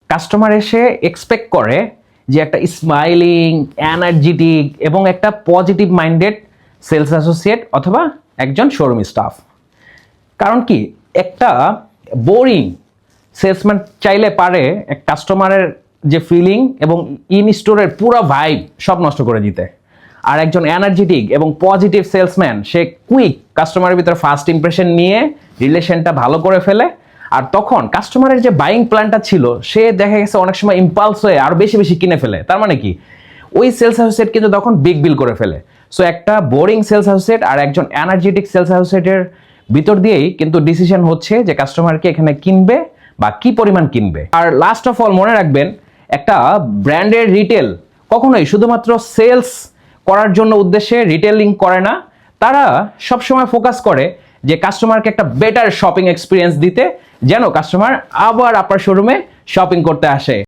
Customer এসে expect করে যে একটা স্মাইলিং, এনার্জেটিক এবং একটা পজিটিভ মাইন্ডেড সেলস অ্যাসোসিয়েট অথবা একজন শোরুম স্টাফ। কারণ কি, একটা বোরিং সেলসম্যান চাইলে পারে এক কাস্টমারের যে ফিলিং এবং ইন স্টোরের পুরো ভাইব সব নষ্ট করে দিতে। আর একজন এনার্জেটিক এবং পজিটিভ সেলসম্যান সে কুইক কাস্টমারের ভিতরে ফার্স্ট ইমপ্রেশন নিয়ে রিলেশনটা ভালো করে ফেলে। আর তখন কাস্টমারের যে বাইং প্ল্যানটা ছিল সে দেখা গেছে অনেক সময় ইম্পালস হয়ে আরো বেশি বেশি কিনে ফেলে। তার মানে কি, ওই সেলস অ্যাসোসিয়েট কিন্তু তখন বিগ বিল করে ফেলে। সো একটা বোরিং সেলস অ্যাসোসিয়েট আর একজন এনার্জেটিক সেলস অ্যাসোসিয়েটের ভিতর দিয়েই কিন্তু ডিসিশন হচ্ছে যে কাস্টমারকে এখানে কিনবে বা কি পরিমাণ কিনবে। আর লাস্ট অফ অল মনে রাখবেন, একটা ব্র্যান্ডের রিটেল কখনোই শুধুমাত্র সেলস করার জন্য উদ্দেশ্যে রিটেলিং করে না। তারা সবসময় ফোকাস করে যে কাস্টমারকে একটা বেটার শপিং এক্সপিরিয়েন্স দিতে, যেন কাস্টমার আবার আপনার শোরুমে শপিং করতে আসে।